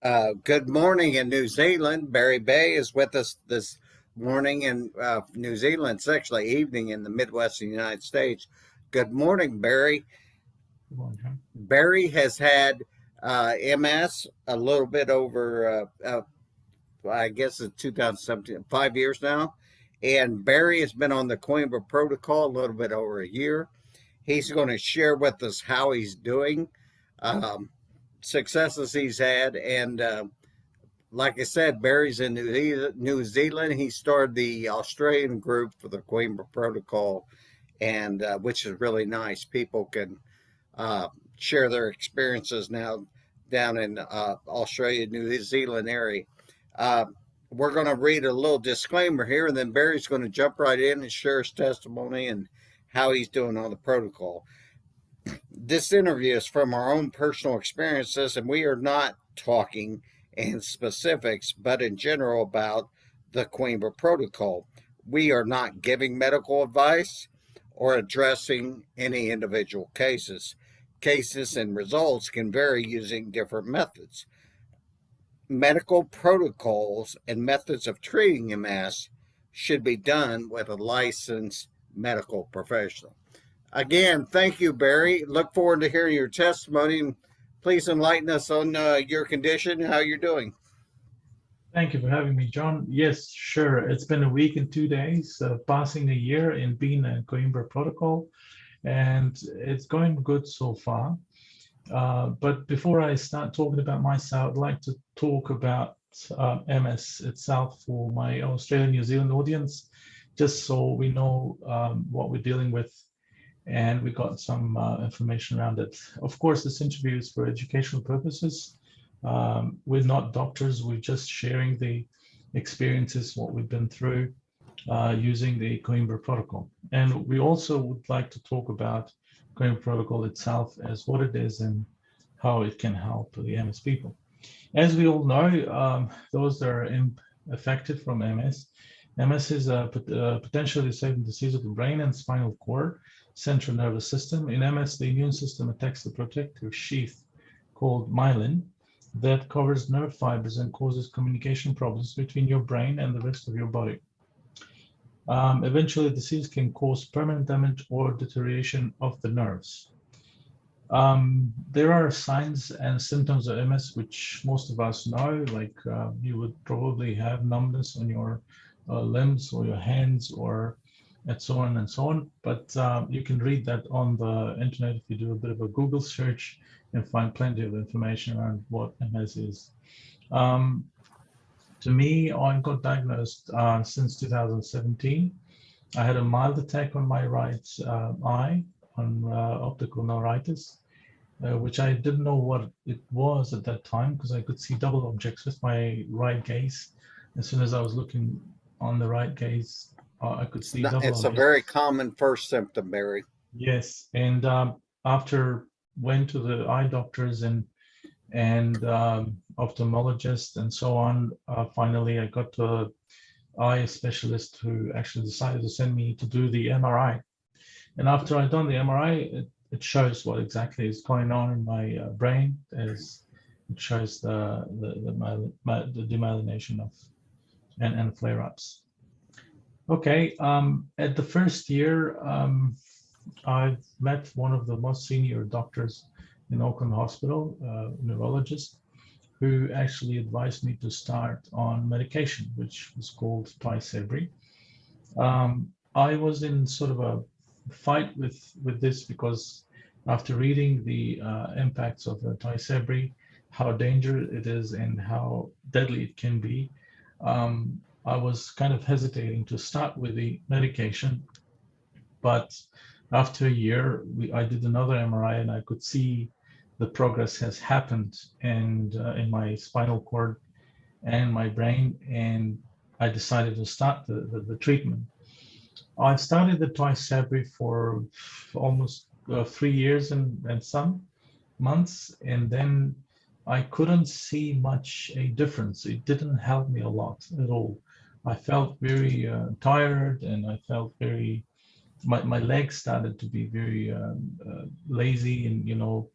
Good morning in New Zealand. Barry Bay is with us this morning in New Zealand. It's actually evening in the Midwestern United States. Good morning, Barry. Barry has had MS a little bit over, I guess it's 2017, 5 years now. And Barry has been on the Coimbra Protocol a little bit over a year. He's going to share with us how he's doing, um, successes he's had, and like I said, Barry's in New Zealand. He started the Australian group for the Coimbra Protocol, and which is really nice. People can uh, share their experiences now down in Australia, New Zealand area. Uh, we're going to read a little disclaimer here, and then Barry's going to jump right in and share his testimony and how he's doing on the protocol. This interview is from our own personal experiences, and we are not talking in specifics, but in general about the Coimbra Protocol. We are not giving medical advice or addressing any individual cases. Cases and results can vary using different methods. Medical protocols and methods of treating MS should be done with a licensed medical professional. Again, thank you, Barry. Look forward to hearing your testimony. Please enlighten us on your condition and how you're doing. Thank you for having me, John. Yes, sure. It's been a week and 2 days, passing a year in being a Coimbra Protocol, and it's going good so far. But before I start talking about myself, I'd like to talk about MS itself for my Australian New Zealand audience, just so we know what we're dealing with, and we got some information around it. Of course, this interview is for educational purposes. We're not doctors, we're just sharing the experiences, what we've been through using the Coimbra Protocol. And we also would like to talk about Coimbra Protocol itself as what it is and how it can help the MS people. As we all know, those that are affected from MS is a potentially disabling disease of the brain and spinal cord, central nervous system. In MS, the immune system attacks the protective sheath called myelin that covers nerve fibers and causes communication problems between your brain and the rest of your body. Eventually, the disease can cause permanent damage or deterioration of the nerves. There are signs and symptoms of MS which most of us know, like you would probably have numbness on your limbs or your hands or and so on and so on. But you can read that on the internet if you do a bit of a Google search and find plenty of information around what MS is. To me, I got diagnosed since 2017. I had a mild attack on my right eye on optical neuritis, which I didn't know what it was at that time because I could see double objects with my right gaze. As soon as I was looking on the right gaze, I could see double It's objects. a very common first symptom, Barry. Yes, and after went to the eye doctors and ophthalmologist and so on, finally I got to an eye specialist who actually decided to send me to do the MRI. And after I'd done the MRI, it shows what exactly is going on in my brain. As it shows the demyelination of and flare-ups. Okay, at the first year, I've met one of the most senior doctors in Auckland Hospital, neurologist, who actually advised me to start on medication, which was called Tysabri. I was in sort of a fight with this because after reading the impacts of the Tysabri, how dangerous it is and how deadly it can be, I was kind of hesitating to start with the medication. But after a year, I did another MRI and I could see the progress has happened and in my spinal cord and my brain, and I decided to start the treatment. I started the Tysabri for almost 3 years and some months, and then I couldn't see much a difference. It didn't help me a lot at all. I felt very tired, and I felt very, my legs started to be very lazy and,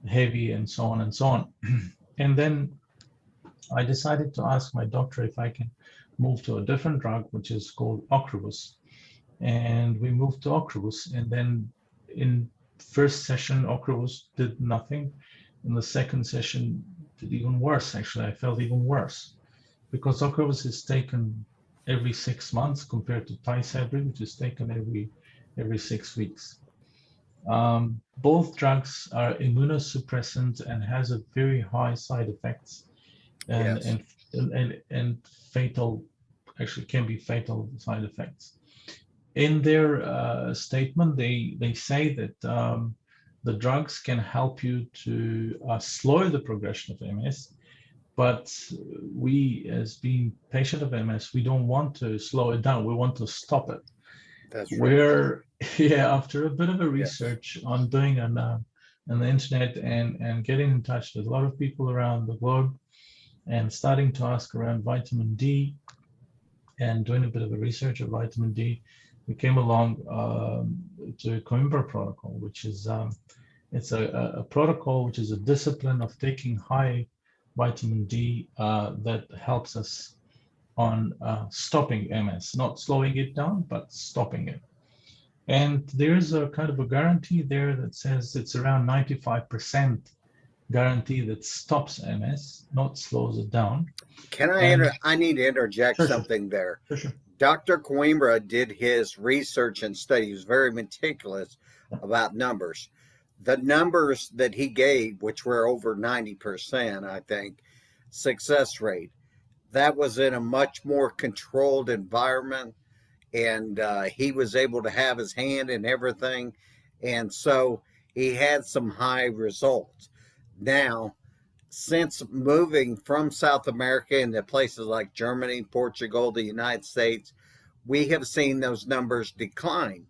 heavy and so on and so on. And then I decided to ask my doctor if I can move to a different drug, which is called Ocrevus. And we moved to Ocrevus. And then in first session, Ocrevus did nothing. In the second session, did even worse, actually. I felt even worse because Ocrevus is taken every 6 months compared to Tysabri, which is taken every 6 weeks. Both drugs are immunosuppressant and has a very high side effects and Yes. and fatal, actually can be fatal side effects. In their statement, they say that the drugs can help you to slow the progression of MS, but we, as being patient of MS, we don't want to slow it down. We want to stop it. That's right. Where, yeah, after a bit of a Yes. research on doing on the internet and getting in touch with a lot of people around the globe and starting to ask around vitamin D and doing a bit of a research of vitamin D, we came along to Coimbra Protocol, which is it's a protocol which is a discipline of taking high vitamin D that helps us on stopping MS, not slowing it down, but stopping it. And there's a kind of a guarantee there that says it's around 95% guarantee that stops MS, not slows it down. Can And I need to interject sure, sure, something there. sure, sure. Dr. Coimbra did his research and study. He was very meticulous Yeah, about numbers. The numbers that he gave, which were over 90%, I think, success rate, that was in a much more controlled environment. And he was able to have his hand in everything. And so he had some high results. Now, since moving from South America into places like Germany, Portugal, the United States, we have seen those numbers decline.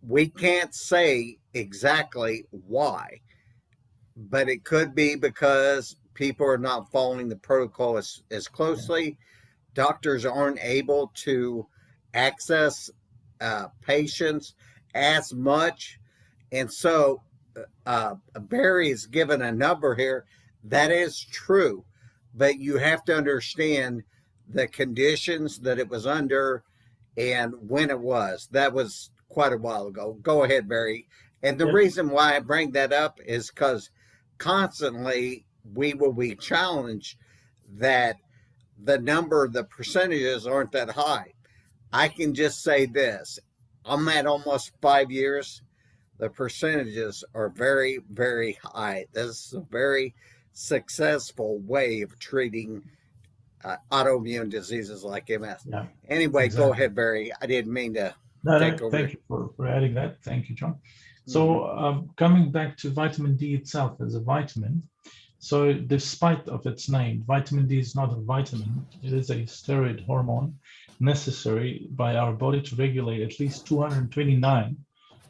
We can't say exactly why, but it could be because people are not following the protocol as yeah, closely. Doctors aren't able to access patients as much. And so Barry is given a number here. That is true, but you have to understand the conditions that it was under and when it was. That was quite a while ago. Go ahead, Barry. And the yeah, reason why I bring that up is because constantly we will be challenged that the percentages aren't that high. I can just say this: I'm at almost 5 years. The percentages are very, very high. This is a very successful way of treating autoimmune diseases like MS. yeah, Anyway, go exactly. ahead, Barry. I didn't mean to No, take no, over. thank you for adding that. Thank you, John. Mm-hmm. So coming back to vitamin D itself as a vitamin, so despite of its name, vitamin D is not a vitamin. It is a steroid hormone necessary by our body to regulate at least 229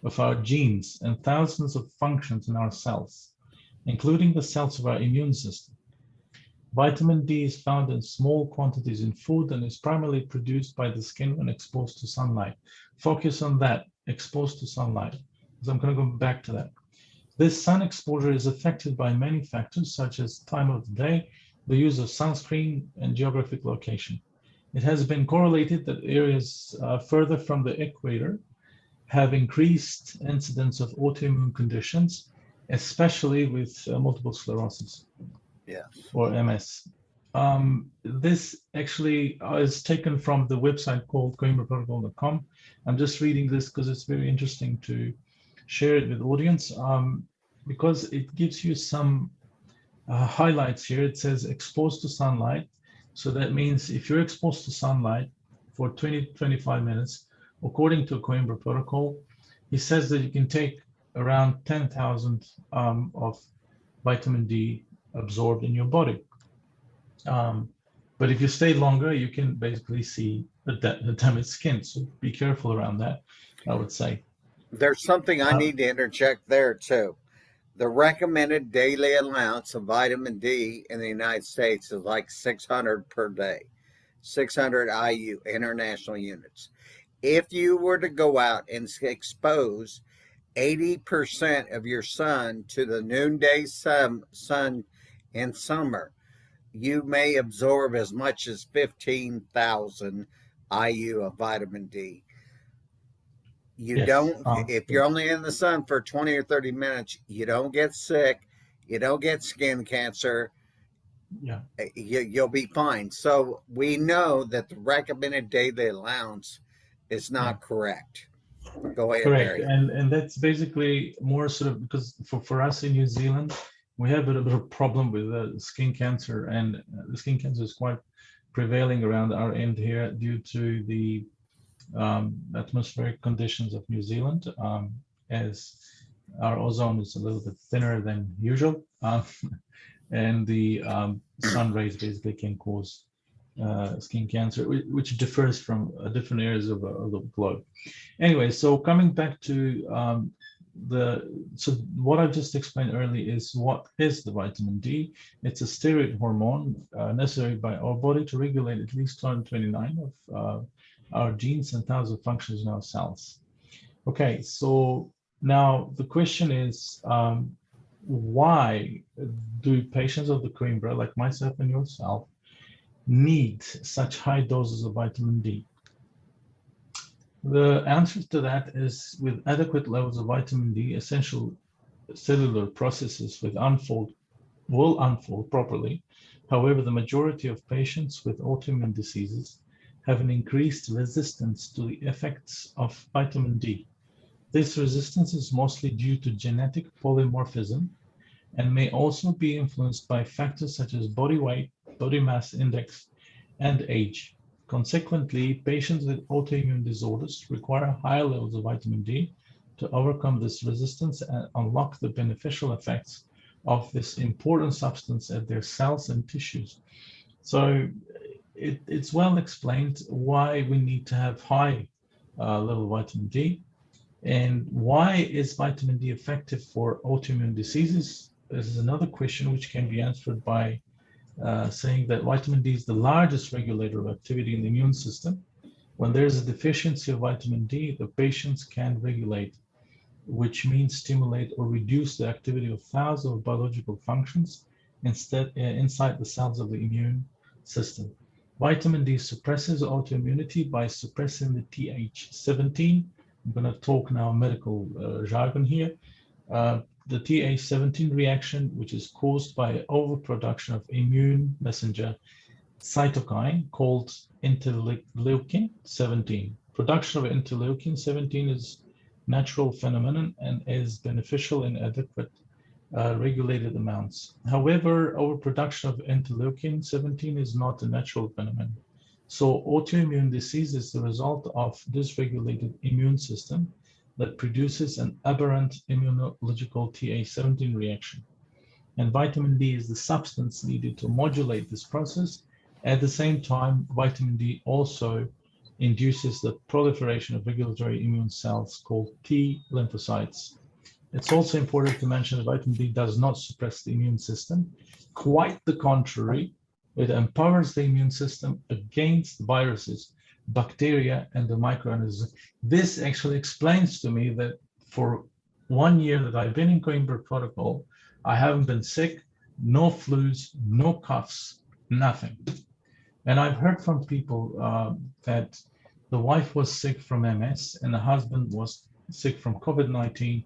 of our genes and thousands of functions in our cells, including the cells of our immune system. Vitamin D is found in small quantities in food and is primarily produced by the skin when exposed to sunlight. Focus on that, exposed to sunlight, because I'm going to go back to that. This sun exposure is affected by many factors such as time of the day, the use of sunscreen, and geographic location. It has been correlated that areas further from the equator have increased incidence of autoimmune conditions, especially with multiple sclerosis Yes. or MS. This actually is taken from the website called coimbraprotocol.com. I'm just reading this because it's very interesting to share it with the audience because it gives you some highlights here. It says exposed to sunlight. So that means if you're exposed to sunlight for 20 to 25 minutes, according to Coimbra Protocol, he says that you can take around 10,000 of vitamin D absorbed in your body. But if you stay longer, you can basically see the damaged skin. So be careful around that, I would say. There's something I Uh, need to interject there too. The recommended daily allowance of vitamin D in the United States is like 600 per day, 600 IU, international units. If you were to go out and expose 80% of your sun to the noonday sun in summer, you may absorb as much as 15,000 IU of vitamin D. You Yes. don't, if you're only in the sun for 20 or 30 minutes, you don't get sick, you don't get skin cancer, Yeah. you'll be fine. So we know that the recommended daily allowance is Yeah. not correct. Go ahead, Correct. Barry. And that's basically more sort of because for us in New Zealand, we have a bit of a problem with skin cancer, and the skin cancer is quite prevailing around our end here due to the atmospheric conditions of New Zealand, as our ozone is a little bit thinner than usual, and the sun rays basically can cause skin cancer, which differs from different areas of the globe. Anyway, so coming back to so what I just explained earlier is what is the vitamin D. It's a steroid hormone necessary by our body to regulate at least 229 of our genes and thousands of functions in our cells. Okay, so now the question is, why do patients of the Coimbra, like myself and yourself, need such high doses of vitamin D? The answer to that is with adequate levels of vitamin D, essential cellular processes will unfold properly. However, the majority of patients with autoimmune diseases have an increased resistance to the effects of vitamin D. This resistance is mostly due to genetic polymorphism and may also be influenced by factors such as body weight, body mass index, and age. Consequently, patients with autoimmune disorders require higher levels of vitamin D to overcome this resistance and unlock the beneficial effects of this important substance at their cells and tissues. So it's well explained why we need to have high level vitamin D. And why is vitamin D effective for autoimmune diseases? This is another question which can be answered by saying that vitamin D is the largest regulator of activity in the immune system. When there's a deficiency of vitamin D, the patients can regulate, which means stimulate or reduce the activity of thousands of biological functions inside the cells of the immune system. Vitamin D suppresses autoimmunity by suppressing the Th17. I'm going to talk now medical jargon here. The Th17 reaction, which is caused by overproduction of immune messenger cytokine called interleukin 17. Production of interleukin 17 is natural phenomenon and is beneficial in adequate regulated amounts. However, overproduction of interleukin 17 is not a natural phenomenon. So autoimmune disease is the result of dysregulated immune system that produces an aberrant immunological Th17 reaction. And vitamin D is the substance needed to modulate this process. At the same time, vitamin D also induces the proliferation of regulatory immune cells called T lymphocytes. It's also important to mention that vitamin D does not suppress the immune system. Quite the contrary, it empowers the immune system against viruses, bacteria, and the microorganisms. This actually explains to me that for 1 year that I've been in Coimbra Protocol, I haven't been sick, no flus, no coughs, nothing. And I've heard from people that the wife was sick from MS and the husband was sick from COVID-19.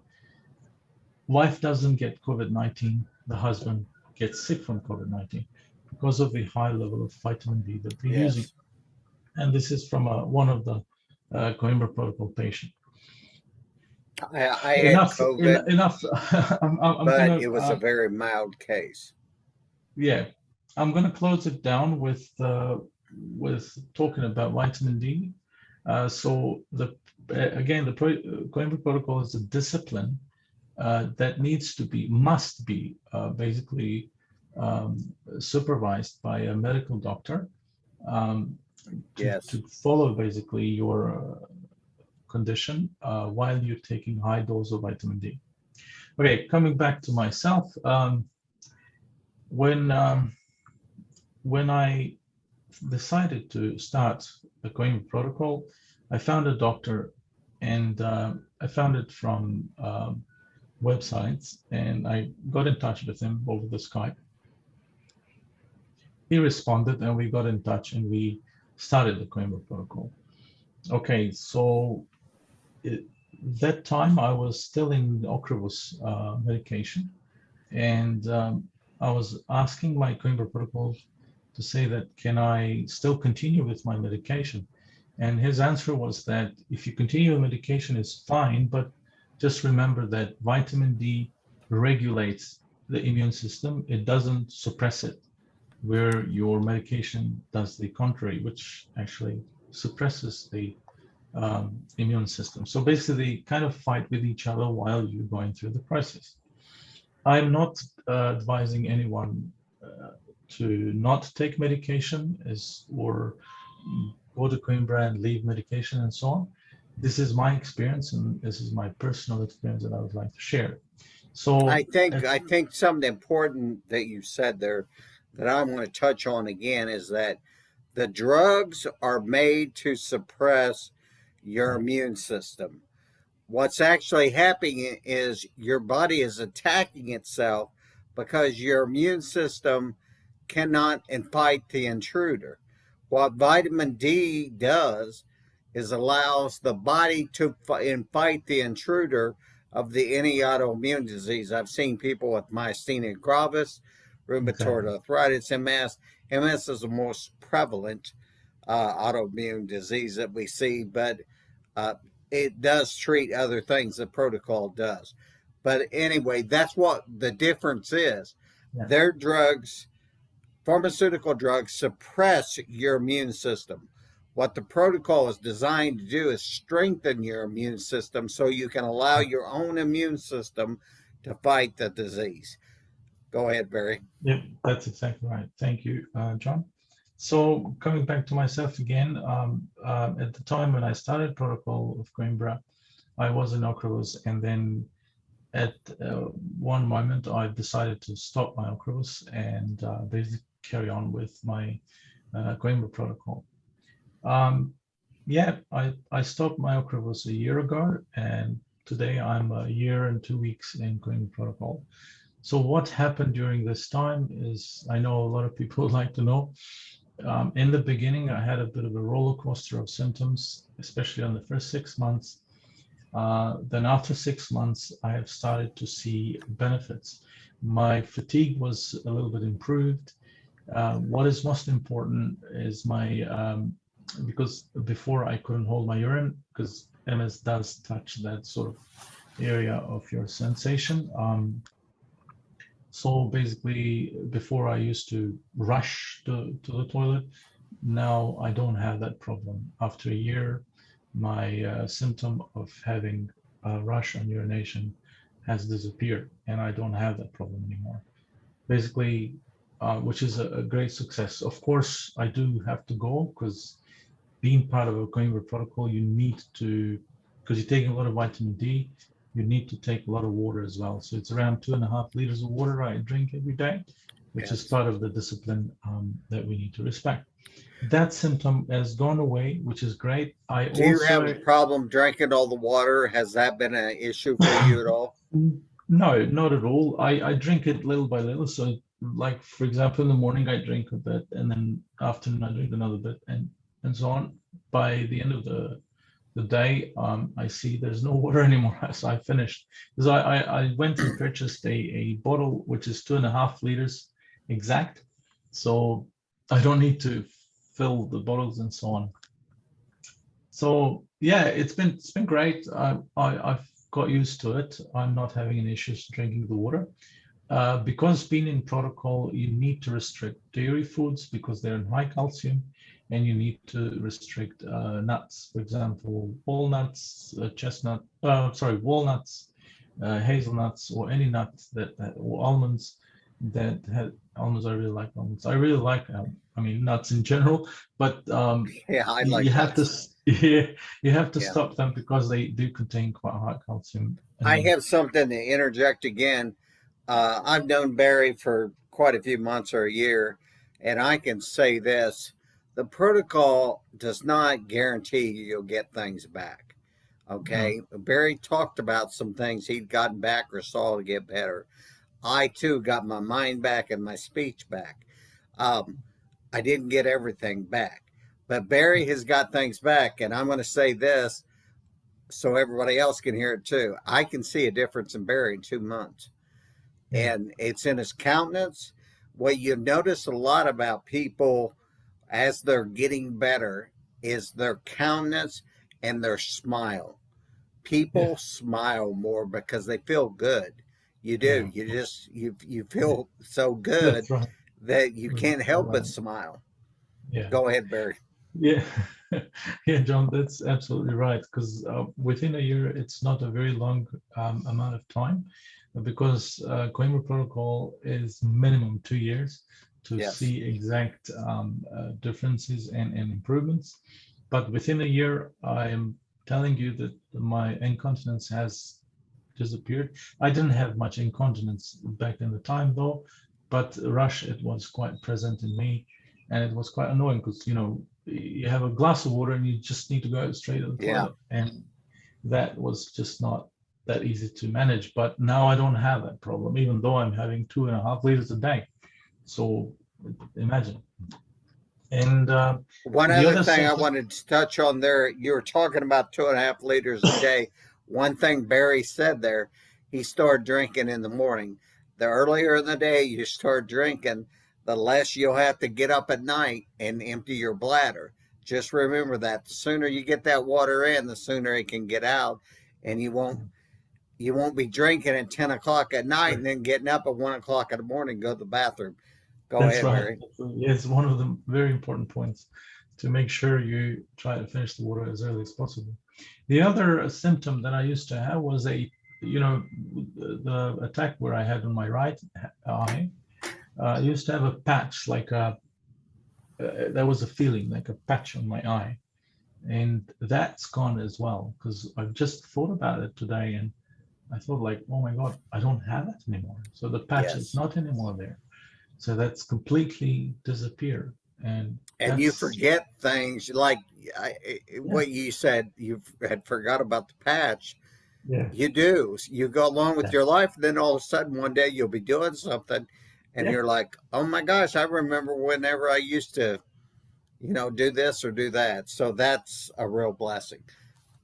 Wife doesn't get COVID-19, the husband gets sick from COVID-19 because of the high level of vitamin D that they're using. Yes. And this is from one of the Coimbra Protocol patient. I had Enough, COVID, enough. I'm but gonna, it was a very mild case. yeah, I'm gonna close it down with talking about vitamin D. So again, the Coimbra Protocol is a discipline that must be basically supervised by a medical doctor um, Yes. to follow basically your condition while you're taking high dose of vitamin D. Okay, coming back to myself, when I decided to start the Coimbra Protocol, I found a doctor, and I found it from websites, and I got in touch with him over the Skype. he responded, and we got in touch, and we started the Coimbra Protocol. Okay, so it, that time I was still in Ocrevus medication, and I was asking my Coimbra Protocol to say that, can I still continue with my medication? And his answer was that if you continue the medication, it's fine, but just remember that vitamin D regulates the immune system. It doesn't suppress it, where your medication does the contrary, which actually suppresses the immune system. So basically, they kind of fight with each other while you're going through the process. I'm not advising anyone to not take medication or go to Coimbra and leave medication and so on. This is my experience, and this is my personal experience that I would like to share. I So, think I think something important that you said there that I want to touch on again is that the drugs are made to suppress your right, immune system. What's actually happening is your body is attacking itself because your immune system cannot fight the intruder. What vitamin D does is allows the body to fight the intruder of any autoimmune disease. I've seen people with myasthenia gravis, rheumatoid exactly. arthritis, MS. MS is the most prevalent autoimmune disease that we see, but uh, it does treat other things. The protocol does. But anyway, that's what the difference is. Yeah. Their drugs, pharmaceutical drugs, suppress your immune system. What the protocol is designed to do is strengthen your immune system so you can allow Right. your own immune system to fight the disease. Go ahead, Barry. Yep, that's exactly right. Thank you, John. So coming back to myself again, at the time when I started Protocol of Coimbra, I was in Ocrevus, and then at one moment I decided to stop my Ocrevus and basically carry on with my Coimbra Protocol. Um, yeah, I stopped my Ocrevus a year ago, and today I'm a year and 2 weeks in Coimbra Protocol. So what happened during this time is, I know a lot of people would like to know. In the beginning, I had a bit of a roller coaster of symptoms, especially on the first 6 months. Then after 6 months, I have started to see benefits. My fatigue was a little bit improved. What is most important is because before I couldn't hold my urine, because MS does touch that sort of area of your sensation. So basically, before I used to rush to the toilet. Now I don't have that problem. After a year, my symptom of having a rush on urination has disappeared, and I don't have that problem anymore. Basically, which is a great success. Of course, I do have to go because being part of a Coimbra protocol, you need to, because you're taking a lot of vitamin D, you need to take a lot of water as well. So it's around 2.5 liters of water I drink every day, which is Yes. part of the discipline that we need to respect. That symptom has gone away, which is great. I Do you have a also, problem drinking all the water? Has that been an issue for you at all? no, not at all. I drink it little by little. So, like for example, in the morning I drink a bit, and then afternoon I drink another bit, and so on. By the end of the day, I see there's no water anymore. So I finished because I went and purchased a bottle which is 2.5 liters exact. So I don't need to fill the bottles and so on. So yeah, it's been great. I've got used to it. I'm not having any issues drinking the water. Because being in protocol, you need to restrict dairy foods because they're in high calcium, and you need to restrict nuts. For example, walnuts, walnuts, hazelnuts, or any nuts or almonds that have almonds. I really like almonds. I really like, I mean, nuts in general, but Yeah, I you like have to, nuts. you have to Yeah. stop them because they do contain quite high calcium. I And have something to interject again. I've known Barry for quite a few months or a year, and I can say this: the protocol does not guarantee you'll get things back. mm, Okay, Barry talked about some things he'd gotten back or saw to get better. I too got my mind back and my speech back. Um, I didn't get everything back. But Barry has got things back, and I'm going to say this so everybody else can hear it too. I can see a difference in Barry in 2 months, Yeah, and it's in his countenance. What you notice a lot about people as they're getting better is their countenance and their smile. yeah, People smile more because they feel good. You yeah, do. of You course. just you Yeah, feel so good that's right. that you That's can't so help but right. smile. Yeah, Go ahead, Barry. yeah, yeah, John, that's absolutely right. Because within a year, it's not a very long amount of time, because Coimbra Protocol is minimum 2 years to Yes. see exact differences and improvements. But within a year, I am telling you that my incontinence has disappeared. I didn't have much incontinence back in the time though, but rush, it was quite present in me, and it was quite annoying because you have a glass of water and you just need to go straight to the Yeah. toilet, and that was just not that easy to manage. But now I don't have that problem, even though I'm having 2.5 liters a day. So imagine. And One the other other thing I symptom, wanted to touch on there, you were talking about 2.5 liters a day. One thing Barry said there, he started drinking in the morning. The earlier in the day you start drinking, the less you'll have to get up at night and empty your bladder. Just remember that. The sooner you get that water in, the sooner it can get out, and you won't be drinking at 10 o'clock at night and then getting up at 1 o'clock in the morning to go to the bathroom. Go that's ahead, right. Barry. It's one of the very important points to make sure you try to finish the water as early as possible. The other symptom that I used to have was you know, the attack where I had on my right eye. I used to have a patch, like there was a feeling like a patch on my eye, and that's gone as well. Because I've just thought about it today, and I thought like, oh my God, I don't have it anymore. So the patch is Yes. not anymore there. So that's completely disappeared, and And you that's forget things like yeah, what you said. You had forgot about the patch. yeah, You do. You go along with yeah, your life, and then all of a sudden one day you'll be doing something, and yeah, you're like, "Oh my gosh, I remember whenever I used to, do this or do that." So that's a real blessing.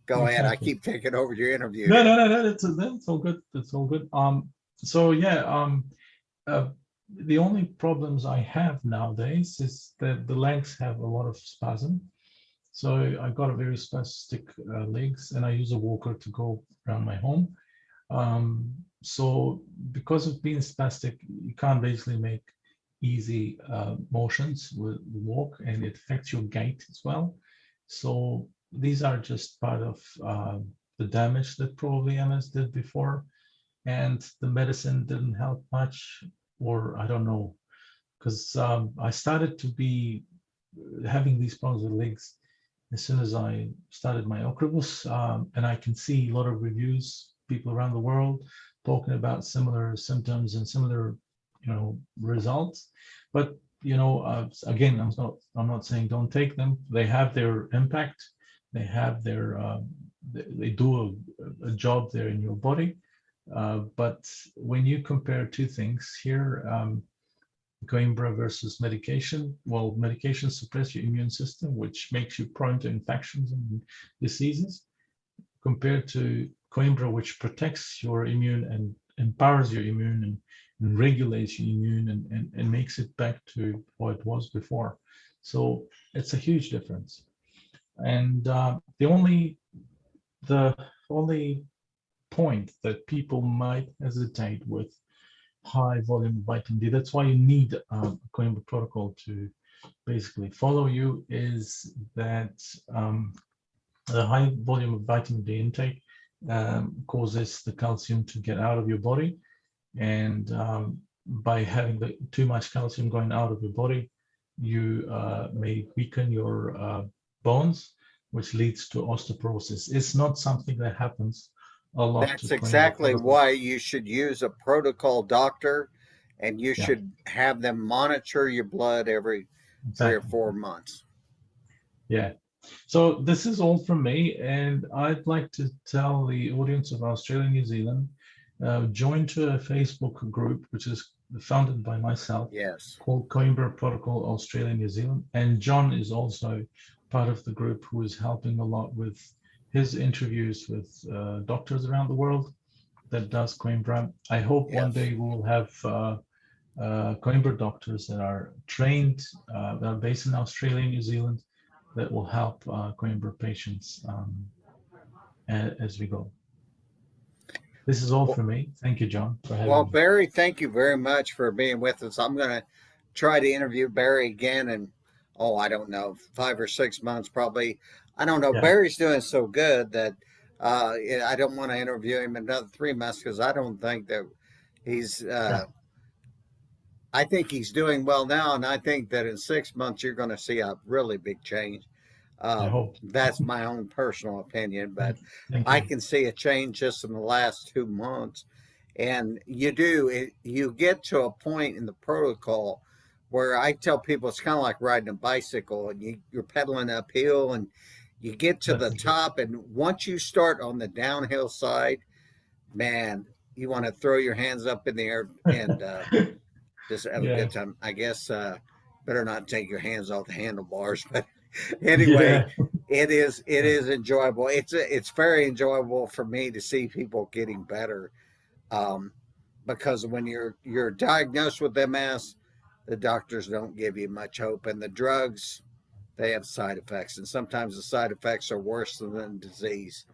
Go ahead. I exactly. keep taking over your interview No, no, here. no, no. That's all good. That's all good. So yeah. Uh, the only problems I have nowadays is that the legs have a lot of spasm. So I got a very spastic legs, and I use a walker to go around my home. So because of being spastic, you can't basically make easy motions with the walk, and it affects your gait as well. So these are just part of the damage that probably MS did before, and the medicine didn't help much, or I don't know, because I started to be having these problems with legs as soon as I started my Ocrevus, and I can see a lot of reviews, people around the world talking about similar symptoms and similar, results. But again, I'm not saying don't take them. They have their impact. They have their they do a job there in your body. But when you compare two things here, Coimbra versus medication. Well, medication suppress your immune system, which makes you prone to infections and diseases, compared to Coimbra, which protects your immune and empowers your immune and regulates your immune and makes it back to what it was before. So it's a huge difference. And the only point that people might hesitate with high volume vitamin D. That's why you need a Coimbra protocol to basically follow you, is that the high volume of vitamin D intake causes the calcium to get out of your body. And by having too much calcium going out of your body, you may weaken your bones, which leads to osteoporosis. It's not something that happens a lot to That's Coimbra exactly protocol. why you should use a protocol doctor, and you Yeah, should have them monitor your blood every 3 or exactly. 4 months. Yeah. So this is all from me, and I'd like to tell the audience of Australia, New Zealand, join to a Facebook group, which is founded by myself, Yes. called Coimbra Protocol Australia, New Zealand. And John is also part of the group who is helping a lot with his interviews with doctors around the world that does Coimbra. I hope one Yes. day we will have Coimbra doctors that are trained, that are based in Australia, New Zealand, that will help Coimbra patients as we go. This is all Well, for me. Thank you, John, for well, having me. Barry, thank you very much for being with us. I'm going to try to interview Barry again in, oh, I don't know, 5 or 6 months probably. I don't know. Yeah, Barry's doing so good that I don't want to interview him in another 3 months because I don't think that he's. yeah, I think he's doing well now, and I think that in 6 months you're going to see a really big change. I hope. That's my own personal opinion, but Thank I you. can see a change just in the last 2 months. And you do, you get to a point in the protocol where I tell people it's kind of like riding a bicycle and you're pedaling uphill and you get to That's the top. And once you start on the downhill side, man, you want to throw your hands up in the air and just have a yeah, good time. I guess better not take your hands off the handlebars, but anyway, yeah, it is enjoyable. It's very enjoyable for me to see people getting better, um, because when you're diagnosed with MS, the doctors don't give you much hope, and the drugs they have side effects, and sometimes the side effects are worse than the disease.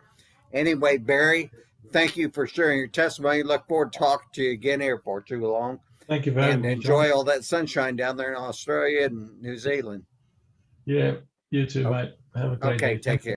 Anyway, Barry, thank you for sharing your testimony. Look forward to talking to you again here for too long, Thank you for and having me, John. enjoy all that sunshine down there in Australia and New Zealand. Yeah, you too, mate. Have a great Okay, day. take Thanks. care.